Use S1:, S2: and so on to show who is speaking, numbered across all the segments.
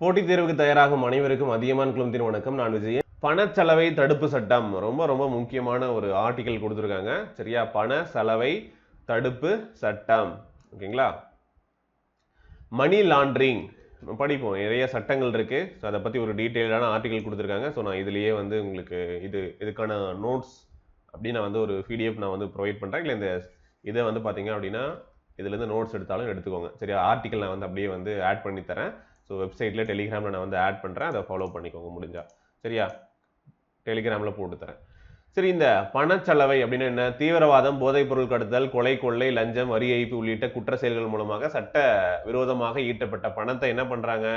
S1: போட்டித் தேர்வுக்கு தயாராகும் அனைவருக்கும் அதியமான் குழுமத்தின் வணக்கம். நான் விஜயன். பணச்சலவை தடுப்பு சட்டம் ரொம்ப ரொம்ப முக்கியமான ஒரு ஆர்டிகல் கொடுத்துருக்காங்க. சரியா? பண சலவை தடுப்பு சட்டம். ஓகேங்களா? மணி லாண்டரிங் படிப்போம். நிறைய சட்டங்கள் இருக்கு. ஸோ அதை பற்றி ஒரு டீட்டெயிலான ஆர்டிகல் கொடுத்துருக்காங்க. ஸோ நான் இதுலேயே வந்து உங்களுக்கு இதுக்கான நோட்ஸ் அப்படி நான் வந்து ஒரு பிடிஎஃப் நான் வந்து ப்ரொவைட் பண்ணுறேன். இல்லை இந்த இதை வந்து பார்த்தீங்க அப்படின்னா இதுலேருந்து நோட்ஸ் எடுத்தாலும் எடுத்துக்கோங்க. சரியா? ஆர்டிகல் நான் வந்து அப்படியே வந்து ஆட் பண்ணி தரேன். ஸோ வெப்சைட்டில் டெலிகிராமில் நான் வந்து ஆட் பண்ணுறேன். அதை ஃபாலோ பண்ணிக்கோங்க முடிஞ்சா. சரியா? டெலிகிராமில் போட்டு தரேன். சரி, இந்த பணச்சலவை அப்படின்னு என்ன? தீவிரவாதம், போதைப்பொருள் கடத்தல், கொலை, கொள்ளை, லஞ்சம், வரி ஏய்ப்பு உள்ளிட்ட குற்ற செயல்கள் மூலமாக சட்ட விரோதமாக ஈட்டப்பட்ட பணத்தை என்ன பண்ணுறாங்க?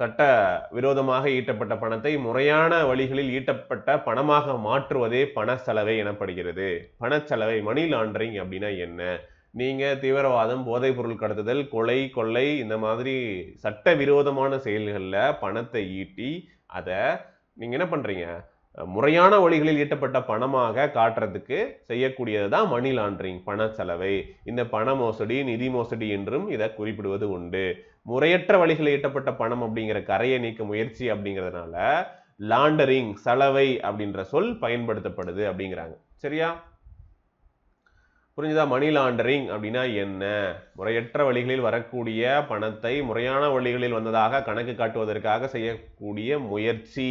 S1: சட்ட விரோதமாக ஈட்டப்பட்ட பணத்தை முறையான வழிகளில் ஈட்டப்பட்ட பணமாக மாற்றுவதே பணச்சலவை எனப்படுகிறது. பணச்சலவை மணி லாண்டரிங் அப்படின்னா என்ன? நீங்க தீவிரவாதம், போதைப் பொருள் கடத்துதல், கொலை, கொள்ளை இந்த மாதிரி சட்ட விரோதமான செயல்களில் பணத்தை ஈட்டி அதை நீங்க என்ன பண்றீங்க? முறையான வழிகளில் ஈட்டப்பட்ட பணமாக காட்டுறதுக்கு செய்யக்கூடியது தான் மணி லாண்டரிங், பணச்சலவை. இந்த பண மோசடி, நிதி மோசடி என்றும் இதை குறிப்பிடுவது உண்டு. முறையற்ற வழிகளில் ஈட்டப்பட்ட பணம் அப்படிங்கிற கரையை நீக்க முயற்சி அப்படிங்கிறதுனால லாண்டரிங், சலவை அப்படின்ற சொல் பயன்படுத்தப்படுது அப்படிங்கிறாங்க. சரியா? புரிஞ்சுதா? மணி லாண்டரிங் அப்படின்னா என்ன? முறையற்ற வழிகளில் வரக்கூடிய பணத்தை முறையான வழிகளில் வந்ததாக கணக்கு காட்டுவதற்காக செய்யக்கூடிய முயற்சி,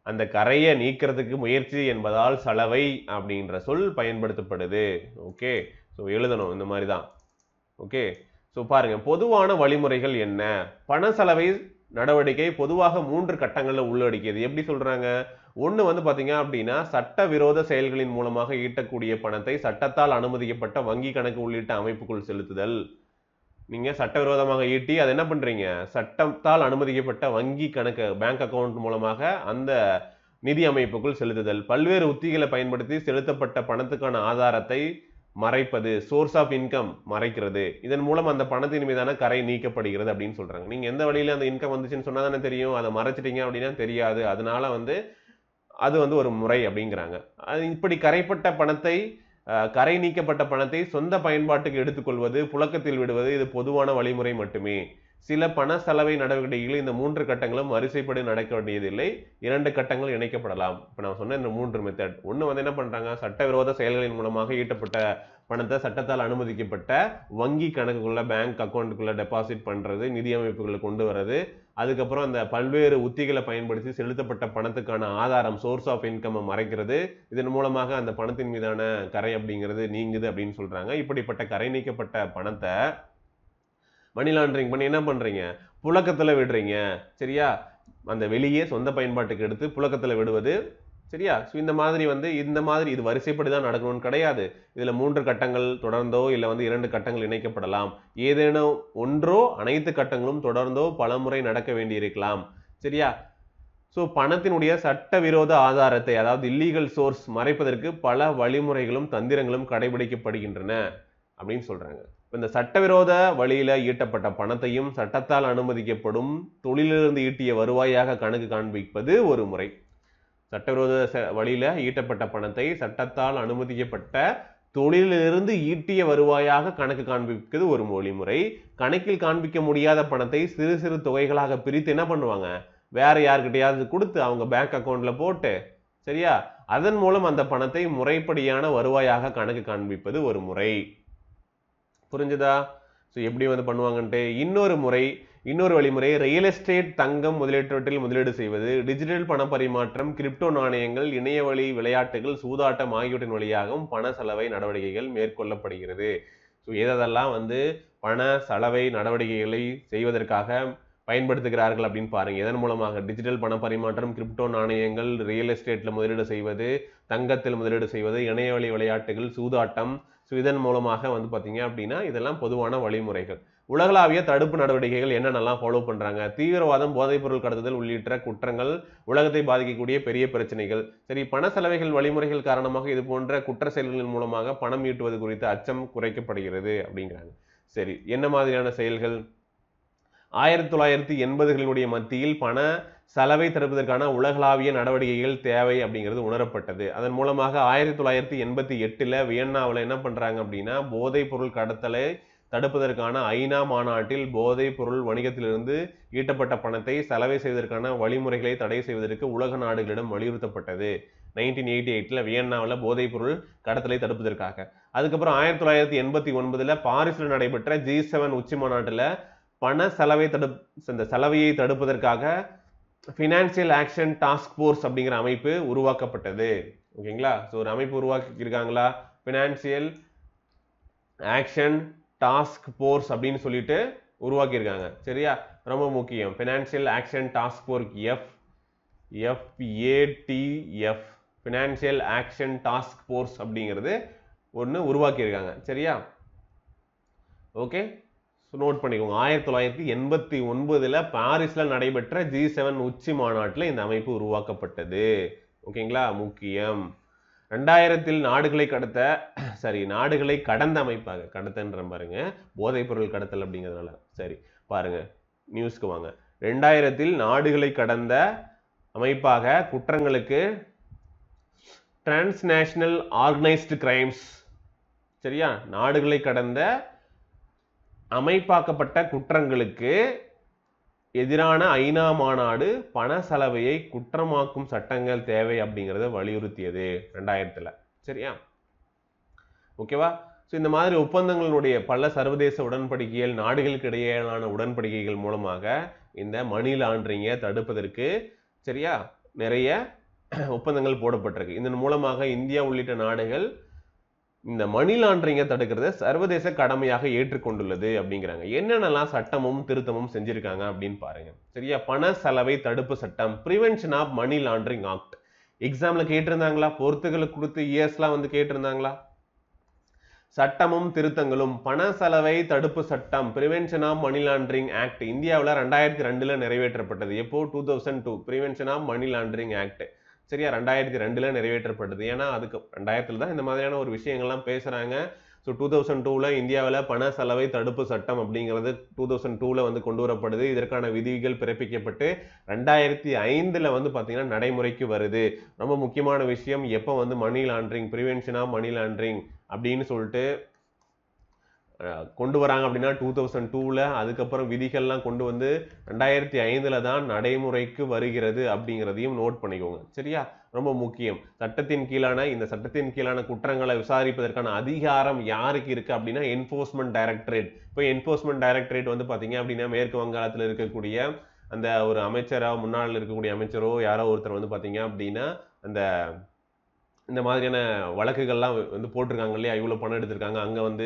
S1: அந்த கரையை நீக்கிறதுக்கு முயற்சி என்பதால் சலவை அப்படின்ற சொல் பயன்படுத்தப்படுது. ஓகே, ஸோ எழுதணும் இந்த மாதிரி தான். ஓகே, ஸோ பாருங்க, பொதுவான வழிமுறைகள் என்ன? பண சலவை நடவடிக்கை பொதுவாக 3 கட்டங்களில் உள்ளடக்கியது. எப்படி சொல்றாங்க? ஒன்று வந்து பார்த்தீங்க அப்படின்னா, சட்டவிரோத செயல்களின் மூலமாக ஈட்டக்கூடிய பணத்தை சட்டத்தால் அனுமதிக்கப்பட்ட வங்கி கணக்கு உள்ளிட்ட அமைப்புக்குள் செலுத்துதல். நீங்க சட்டவிரோதமாக ஈட்டி அதை என்ன பண்றீங்க? சட்டத்தால் அனுமதிக்கப்பட்ட வங்கி கணக்கு, பேங்க் அக்கவுண்ட் மூலமாக அந்த நிதி அமைப்புக்குள் செலுத்துதல். பல்வேறு உத்திகளை பயன்படுத்தி செலுத்தப்பட்ட பணத்துக்கான ஆதாரத்தை மறைப்பது, சோர்ஸ் ஆஃப் இன்கம் மறைக்கிறது. இதன் மூலம் அந்த பணத்தின் மீதான கரை நீக்கப்படுகிறது அப்படின்னு சொல்றாங்க. நீங்க எந்த வழியில அந்த இன்கம் வந்துச்சுன்னு சொன்னா தானே தெரியும். அதை மறைச்சிட்டீங்க அப்படின்னா தெரியாது. அதனால வந்து அது வந்து ஒரு முறை அப்படிங்கிறாங்க. அது இப்படி கரைப்பட்ட பணத்தை, கரை நீக்கப்பட்ட பணத்தை சொந்த பயன்பாட்டுக்கு எடுத்துக்கொள்வது, புழக்கத்தில் விடுவது இது பொதுவான வழிமுறை மட்டுமே. சில பண சலவை நடவடிக்கைகள் இந்த 3 கட்டங்களும் வரிசைப்படி நடக்க வேண்டியதில்லை. 2 கட்டங்கள் இணைக்கப்படலாம். இப்போ நான் சொன்ன இந்த 3 மெத்தட். ஒன்று வந்து என்ன பண்றாங்க? சட்டவிரோத செயல்களின் மூலமாக ஈட்டப்பட்ட பணத்தை சட்டத்தால் அனுமதிக்கப்பட்ட வங்கி கணக்குக்குள்ள, பேங்க் அக்கௌண்ட்டுக்குள்ள டெபாசிட் பண்றது, நிதி அமைப்புகளை கொண்டு வர்றது. அதுக்கப்புறம் அந்த பல்வேறு உத்திகளை பயன்படுத்தி செலுத்தப்பட்ட பணத்துக்கான ஆதாரம், சோர்ஸ் ஆஃப் இன்கம் மறைக்கிறது. இதன் மூலமாக அந்த பணத்தின் மீதான கரை அப்படிங்கிறது நீங்குது அப்படின்னு சொல்றாங்க. இப்படிப்பட்ட கரை நீக்கப்பட்ட பணத்தை மணி லாண்டரிங் பண்ணி என்ன பண்றீங்க? புழக்கத்துல விடுறீங்க. சரியா? அந்த வெளியே சொந்த பயன்பாட்டுக்கு எடுத்து புழக்கத்துல விடுவது. சரியா? ஸோ இந்த மாதிரி இது வரிசைப்படி தான் நடக்கணும்னு கிடையாது. இதுல 3 கட்டங்கள் தொடர்ந்தோ இல்லை வந்து 2 கட்டங்கள் இணைக்கப்படலாம். ஏதேனும் ஒன்றோ அனைத்து கட்டங்களும் தொடர்ந்தோ பலமுறை நடக்க வேண்டியிருக்கலாம். சரியா? ஸோ பணத்தினுடைய சட்டவிரோத ஆதாரத்தை, அதாவது இல்லீகல் சோர்ஸ் மறைப்பதற்கு பல வழிமுறைகளும் தந்திரங்களும் கடைபிடிக்கப்படுகின்றன அப்படின்னு சொல்றாங்க. இந்த சட்டவிரோத வழியில ஈட்டப்பட்ட பணத்தையும் சட்டத்தால் அனுமதிக்கப்படும் தொழிலிலிருந்து ஈட்டிய வருவாயாக கணக்கு காண்பிப்பது ஒரு முறை. சட்டவிரோத வழியில ஈட்டப்பட்ட பணத்தை சட்டத்தால் அனுமதிக்கப்பட்ட தொழிலிலிருந்து ஈட்டிய வருவாயாக கணக்கு காண்பிப்பது ஒரு வழிமுறை. கணக்கில் காண்பிக்க முடியாத பணத்தை சிறு சிறு தொகைகளாக பிரித்து என்ன பண்ணுவாங்க? வேற யாருக்கிட்டையாவது கொடுத்து அவங்க பேங்க் அக்கௌண்ட்ல போட்டு, சரியா, அதன் மூலம் அந்த பணத்தை முறைப்படியான வருவாயாக கணக்கு காண்பிப்பது ஒரு முறை. புரிஞ்சுதா? ஸோ எப்படி வந்து பண்ணுவாங்கன்ட்டு இன்னொரு வழிமுறை ரியல் எஸ்டேட், தங்கம் முதலீட்டவற்றில் முதலீடு செய்வது, டிஜிட்டல் பண பரிமாற்றம், கிரிப்டோ நாணயங்கள், இணைய வழி விளையாட்டுகள், சூதாட்டம் ஆகியவற்றின் வழியாகவும் பண சலவை நடவடிக்கைகள் மேற்கொள்ளப்படுகிறது. ஸோ எதெல்லாம் வந்து பண சலவை நடவடிக்கைகளை செய்வதற்காக பயன்படுத்துகிறார்கள் அப்படின்னு பாருங்க. இதன் மூலமாக டிஜிட்டல் பண பரிமாற்றம், கிரிப்டோ நாணயங்கள், ரியல் எஸ்டேட்ல முதலீடு செய்வது, தங்கத்தில் முதலீடு செய்வது, இணைய வழி விளையாட்டுகள், சூதாட்டம். ஸோ இதன் மூலமாக வந்து பார்த்தீங்க அப்படின்னா இதெல்லாம் பொதுவான வழிமுறைகள். உலகளாவிய தடுப்பு நடவடிக்கைகள் என்னென்னலாம் ஃபாலோ பண்றாங்க? தீவிரவாதம், போதைப்பொருள் கடத்துதல் உள்ளிட்ட குற்றங்கள் உலகத்தை பாதிக்கக்கூடிய பெரிய பிரச்சனைகள். சரி, பண செலவைகள் வழிமுறைகள் காரணமாக இது போன்ற குற்ற செயல்களின் மூலமாக பணம் ஈட்டுவது குறித்த அச்சம் குறைக்கப்படுகிறது அப்படிங்கிறாங்க. சரி, என்ன மாதிரியான செயல்கள்? 1980களினுடைய மத்தியில் பண சலவை தடுப்பதற்கான உலகளாவிய நடவடிக்கைகள் தேவை அப்படிங்கிறது உணரப்பட்டது. அதன் மூலமாக 1988ல் வியன்னாவில் என்ன பண்றாங்க அப்படின்னா போதைப் பொருள் கடத்தலை தடுப்பதற்கான ஐநா மாநாட்டில் போதைப் பொருள் வணிகத்திலிருந்து ஈட்டப்பட்ட பணத்தை செலவை செய்வதற்கான வழிமுறைகளை தடை செய்வதற்கு உலக நாடுகளிடம் வலியுறுத்தப்பட்டது. 1988 வியன்னாவில் போதைப் பொருள் கடத்தலை தடுப்பதற்காக. அதுக்கப்புறம் 1989 பாரிஸில் நடைபெற்ற G7 உச்சி மாநாட்டில் பண செலவை செலவையை தடுப்பதற்காக ஃபினான்சியல் ஆக்ஷன் டாஸ்க் ஃபோர்ஸ் அப்படிங்கிற அமைப்பு உருவாக்கப்பட்டது. ஓகேங்களா? ஸோ ஒரு அமைப்பு உருவாக்கி இருக்காங்களா? ஃபினான்சியல் ஆக்ஷன் டாஸ்க் ஃபோர்ஸ் அப்படின்னு சொல்லிட்டு உருவாக்கி இருக்காங்க. சரியா? ரொம்ப முக்கியம். Financial action task force FATF financial action task force அப்படிங்கிறது ஒன்று உருவாக்கி இருக்காங்க. சரியா? ஓகே, நோட் பண்ணிக்கோங்க. 1989 பாரிஸில் நடைபெற்ற G7 உச்சி மாநாட்டில் இந்த அமைப்பு உருவாக்கப்பட்டது. ஓகேங்களா? முக்கியம். 2000 நாடுகளை கடந்த அமைப்பாக, கடத்தன்ற பாருங்க, போதைப் பொருள் கடத்தல் அப்படிங்கிறதுனால. சரி பாருங்க, நியூஸ்க்கு வாங்க. 2000 நாடுகளை கடந்த அமைப்பாக குற்றங்களுக்கு டிரான்ஸ்நேஷனல் ஆர்கனைஸ்டு கிரைம்ஸ், சரியா, நாடுகளை கடந்த அமைப்பாக்கப்பட்ட குற்றங்களுக்கு எதிரான ஐநா மாநாடு பண செலவையை குற்றமாக்கும் சட்டங்கள் தேவை அப்படிங்கிறத வலியுறுத்தியது 2000. சரியா? ஓகேவா? ஸோ இந்த மாதிரி ஒப்பந்தங்களுடைய பல சர்வதேச உடன்படிக்கைகள், நாடுகளுக்கு இடையேயான உடன்படிக்கைகள் மூலமாக இந்த மணி லாண்டரிங்கை தடுப்பதற்கு, சரியா, நிறைய ஒப்பந்தங்கள் போடப்பட்டிருக்கு. இதன் மூலமாக இந்தியா உள்ளிட்ட நாடுகள் இந்த மணி லாண்டரிங்கை தடுக்கிறத சர்வதேச கடமையாக ஏற்றுக்கொண்டுள்ளது அப்படிங்கிறாங்க. என்னென்னலாம் சட்டமும் திருத்தமும் செஞ்சிருக்காங்க அப்படின்னு பாருங்க. சரியா? பண செலவை தடுப்பு சட்டம், prevention of money laundering act. எக்ஸாம்ல கேட்டிருந்தாங்களா? பொறுத்துகளுக்கு கொடுத்து இயர்ஸ்லாம் வந்து கேட்டிருந்தாங்களா? சட்டமும் திருத்தங்களும். பண செலவை தடுப்பு சட்டம், prevention of money laundering act இந்தியாவில் 2002 நிறைவேற்றப்பட்டது. எப்போ? 2002 prevention of money laundering act. சரியா? 2002 நிறைவேற்றப்பட்டது. ஏன்னா அதுக்கு 2000 தான் இந்த மாதிரியான ஒரு விஷயங்கள்லாம் பேசுறாங்க. ஸோ 2002 இந்தியாவில் பண செலவை தடுப்பு சட்டம் அப்படிங்கிறது 2002 வந்து கொண்டு வரப்படுது. இதற்கான விதிகள் பிறப்பிக்கப்பட்டு 2005 வந்து பார்த்தீங்கன்னா நடைமுறைக்கு வருது. ரொம்ப முக்கியமான விஷயம், எப்போ வந்து money laundering, prevention of money laundering அப்படின்னு சொல்லிட்டு கொண்டு வராங்க அப்படின்னா 2002 அதுக்கப்புறம் விதிகள்லாம் கொண்டு வந்து 2005 தான் நடைமுறைக்கு வருகிறது அப்படிங்கிறதையும் நோட் பண்ணிக்கோங்க. சரியா? ரொம்ப முக்கியம். சட்டத்தின் கீழான குற்றங்களை விசாரிப்பதற்கான அதிகாரம் யாருக்கு இருக்கு அப்படின்னா என்போர்ஸ்மெண்ட் டைரக்டரேட். இப்போ என்போர்ஸ்மெண்ட் டைரக்டரேட் வந்து பாத்தீங்க அப்படின்னா மேற்கு வங்காளத்தில் இருக்கக்கூடிய அந்த ஒரு அமைச்சரோ, முன்னாள் இருக்கக்கூடிய அமைச்சரோ யாரோ ஒருத்தர் வந்து பாத்தீங்க அப்படின்னா இந்த மாதிரியான வழக்குகள்லாம் வந்து போட்டிருக்காங்க இல்லையா, இவ்வளோ பணம் எடுத்திருக்காங்க, அங்கே வந்து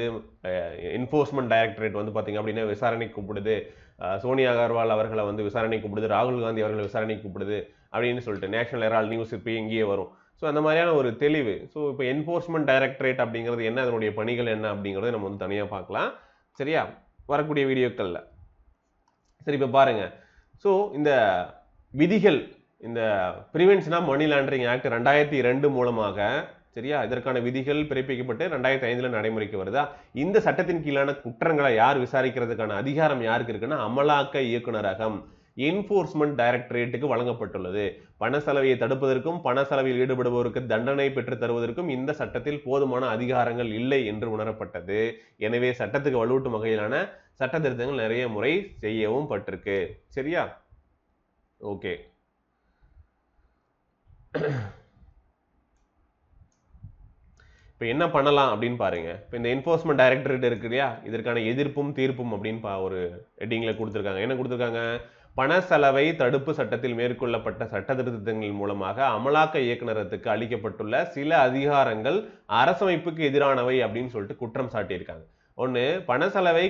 S1: என்போர்ஸ்மெண்ட் டைரக்டரேட் வந்து பார்த்தீங்க அப்படின்னா விசாரணை கூப்பிடுது, சோனியா அகர்வால் அவர்களை வந்து விசாரணை கூப்பிடுது, ராகுல் காந்தி அவர்களை விசாரணை கூப்பிடுது அப்படின்னு சொல்லிட்டு நேஷனல் ஹெரால்ட் நியூஸ் இப்போ இங்கேயே வரும். ஸோ அந்த மாதிரியான ஒரு தெளிவு. ஸோ இப்போ என்போர்ஸ்மெண்ட் டைரக்டரேட் அப்படிங்கிறது என்ன, அதனுடைய பணிகள் என்ன அப்படிங்கிறத நம்ம வந்து தனியாக பார்க்கலாம். சரியா? வரக்கூடிய வீடியோக்களில். சரி, இப்போ பாருங்க. ஸோ இந்த விதிகள், இந்த prevention of money laundering act 2002 மூலமாக, சரியா, இதற்கான விதிகள் பிறப்பிக்கப்பட்டு 2005 நடைமுறைக்கு வருதா. இந்த சட்டத்தின் கீழான குற்றங்களை யார் விசாரிக்கிறதுக்கான அதிகாரம் யாருக்கு இருக்குன்னா அமலாக்க இயக்குநரகம், என்போர்ஸ்மெண்ட் டைரக்டரேட்டுக்கு வழங்கப்பட்டுள்ளது. பண செலவையை தடுப்பதற்கும் பண செலவில் ஈடுபடுபவருக்கு தண்டனை பெற்று தருவதற்கும் இந்த சட்டத்தில் போதுமான அதிகாரங்கள் இல்லை என்று உணரப்பட்டது. எனவே சட்டத்துக்கு வலுவூட்டும் வகையிலான சட்ட திருத்தங்கள் நிறைய முறை செய்யவும் பட்டிருக்கு. சரியா? ஓகே. இப்போ என்ன பண்ணலாம் அப்படின்னு பாருங்க. இப்போ இந்த என்போர்ஸ்மெண்ட் டைரக்டரேட் இருக்கு இல்லையா, இதற்கான எதிர்ப்பும் தீர்ப்பும் அப்படின்னு ஒரு ஹெட்டிங்ல கொடுத்துருக்காங்க. என்ன கொடுத்துருக்காங்க? பண செலவை தடுப்பு சட்டத்தில் மேற்கொள்ளப்பட்ட சட்ட திருத்தங்கள் மூலமாக அமலாக்க இயக்குநரகத்துக்கு அளிக்கப்பட்டுள்ள சில அதிகாரங்கள் அரசமைப்புக்கு எதிரானவை அப்படின்னு சொல்லிட்டு குற்றம் சாட்டியிருக்காங்க. ஒன்று, பண செலவை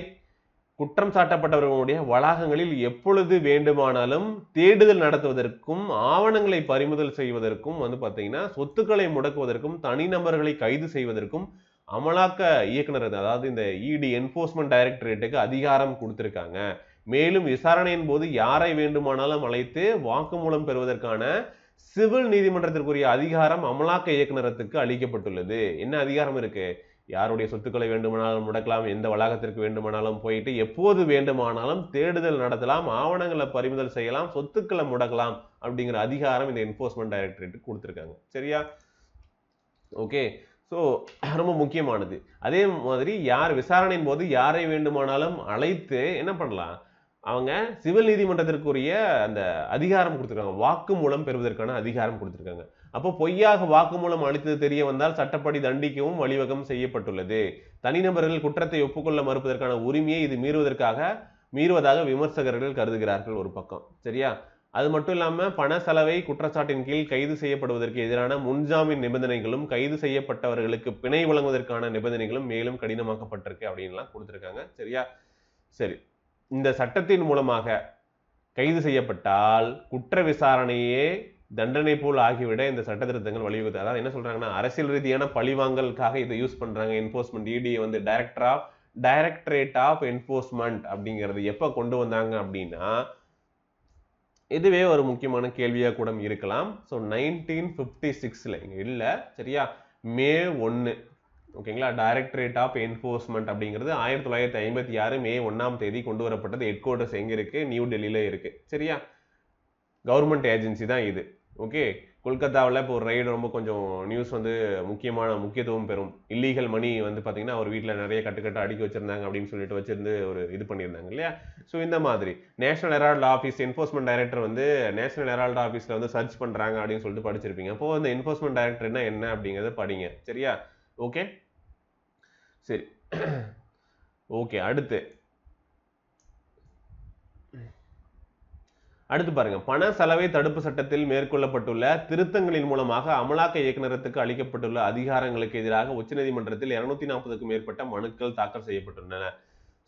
S1: குற்றம் சாட்டப்பட்டவர்களுடைய வளாகங்களில் எப்பொழுது வேண்டுமானாலும் தேடுதல் நடத்துவதற்கும் ஆவணங்களை பறிமுதல் செய்வதற்கும் வந்து பார்த்தீங்கன்னா சொத்துக்களை முடக்குவதற்கும் தனிநபர்களை கைது செய்வதற்கும் அமலாக்க இயக்குனர், அதாவது இந்த இடி என்போர்ஸ்மெண்ட் டைரக்டரேட்டுக்கு அதிகாரம் கொடுத்திருக்காங்க. மேலும் விசாரணையின் போது யாரை வேண்டுமானாலும் அழைத்து வாக்குமூலம் பெறுவதற்கான சிவில் நீதிமன்றத்திற்குரிய அதிகாரம் அமலாக்க இயக்குநரகத்துக்கு அளிக்கப்பட்டுள்ளது. என்ன அதிகாரம் இருக்கு? யாருடைய சொத்துக்களை வேண்டுமானாலும் முடக்கலாம், எந்த வளாகத்திற்கு வேண்டுமானாலும் போயிட்டு எப்போது வேண்டுமானாலும் தேடுதல் நடத்தலாம், ஆவணங்களை பறிமுதல் செய்யலாம், சொத்துக்களை முடக்கலாம் அப்படிங்கிற அதிகாரம் இந்த என்போர்ஸ்மெண்ட் டைரக்டரேட்டுக்கு கொடுத்திருக்காங்க. சரியா? ஓகே. ஸோ ரொம்ப முக்கியமானது. அதே மாதிரி யார் விசாரணையின் போது யாரை வேண்டுமானாலும் அழைத்து என்ன பண்ணலாம், அவங்க சிவில் நீதிமன்றத்திற்குரிய அந்த அதிகாரம் கொடுத்துருக்காங்க, வாக்குமூலம் பெறுவதற்கான அதிகாரம் கொடுத்துருக்காங்க. அப்போ பொய்யாக வாக்குமூலம் அளித்தது தெரிய வந்தால் சட்டப்படி தண்டிக்கவும் வழிவகம் செய்யப்பட்டுள்ளது. தனிநபர்கள் குற்றத்தை ஒப்புக்கொள்ள மறுப்பதற்கான உரிமையை இது மீறுவதாக விமர்சகர்கள் கருதுகிறார்கள் ஒரு பக்கம். சரியா? அது மட்டும் இல்லாம பண செலவை குற்றச்சாட்டின் கீழ் கைது செய்யப்படுவதற்கு எதிரான முன்ஜாமீன் நிபந்தனைகளும் கைது செய்யப்பட்டவர்களுக்கு பிணை வழங்குவதற்கான நிபந்தனைகளும் மேலும் கடினமாக்கப்பட்டிருக்கு அப்படின்லாம் கொடுத்திருக்காங்க. சரியா? சரி, இந்த சட்டத்தின் மூலமாக கைது செய்யப்பட்டால் குற்ற விசாரணையே தண்டனை போல் ஆகிவிட இந்த சட்ட திருத்தங்கள் வழிவகுத்து. அதாவது என்ன சொல்றாங்கன்னா, அரசியல் ரீதியான பழிவாங்கலுக்காக இதை யூஸ் பண்றாங்க. என்போர்ஸ்மெண்ட் இடியை வந்து டைரக்டரேட் ஆஃப் என்போர்ஸ்மெண்ட் அப்படிங்கிறது எப்ப கொண்டு வந்தாங்க அப்படின்னா, இதுவே ஒரு முக்கியமான கேள்வியா கூட இருக்கலாம். ஸோ 1956ல இங்க இல்ல. சரியா? மே 1, ஓகேங்களா, டைரக்டரேட் ஆஃப் என்போர்ஸ்மெண்ட் அப்படிங்கிறது 1956 மே 1ஆம் தேதி கொண்டு வரப்பட்டது. ஹெட் குவார்டர்ஸ் எங்க இருக்கு? நியூ டெல்லியில இருக்கு. சரியா? கவர்மெண்ட் ஏஜென்சி தான் இது. ஓகே, கொல்கத்தாவில் இப்போ ஒரு ரைடு ரொம்ப கொஞ்சம் நியூஸ் வந்து முக்கியத்துவம் பெறும். இல்லீகல் மணி வந்து பார்த்தீங்கன்னா அவர் வீட்டில் நிறைய கட்டுக்கட்டு அடுக்கி வச்சிருந்தாங்க அப்படின்னு சொல்லிட்டு வச்சிருந்து ஒரு இது பண்ணியிருந்தாங்க இல்லையா? ஸோ இந்த மாதிரி national herald office enforcement director வந்து நேஷனல் ஹெரால்டு ஆஃபீஸில் வந்து சர்ச் பண்ணுறாங்க அப்படின்னு சொல்லிட்டு படிச்சிருப்பீங்க. அப்போ அந்த என்போர்ஸ்மெண்ட் டைரக்டர்னா என்ன அப்படிங்கிறத படிங்க. சரியா? ஓகே, சரி. ஓகே, அடுத்து பாருங்க, பண செலவை தடுப்பு சட்டத்தில் மேற்கொள்ளப்பட்டுள்ள திருத்தங்களின் மூலமாக அமலாக்க இயக்குநரகத்துக்கு அளிக்கப்பட்டுள்ள அதிகாரங்களுக்கு எதிராக உச்சநீதிமன்றத்தில் 240க்கும் மேற்பட்ட மனுக்கள் தாக்கல் செய்யப்பட்டுள்ளன.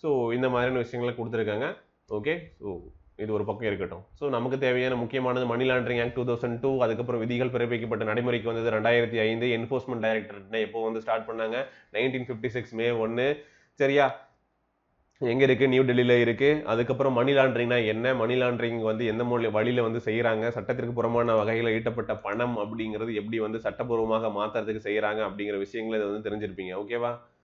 S1: ஸோ இந்த மாதிரியான விஷயங்களை கொடுத்துருக்காங்க. ஓகே, ஸோ இது ஒரு பக்கம் இருக்கட்டும். ஸோ நமக்கு தேவையான முக்கியமானது மணி லாண்டரிங் ஆக்ட் 2002, அதுக்கப்புறம் விதிகள் பிறப்பிக்கப்பட்ட நடைமுறைக்கு வந்தது 2005. என்போர்ஸ்மெண்ட் டைரக்டரேட் எப்போ வந்து ஸ்டார்ட் பண்ணாங்க? 1956 மே 1. சரியா? எங்க இருக்கு? நியூ டெல்லியில இருக்கு. அதுக்கப்புறம் மணி லாண்டரிங்னா என்ன, மணி லாண்டரிங் வந்து எந்த வழியில வந்து செய்யறாங்க, சட்டத்திற்கு புறம்பான வகையில ஈட்டப்பட்ட பணம் அப்படிங்கிறது எப்படி வந்து சட்டபூர்வமாக மாத்துறதுக்கு செய்யறாங்க அப்படிங்கிற விஷயங்களை வந்து தெரிஞ்சிருப்பீங்க. ஓகேவா?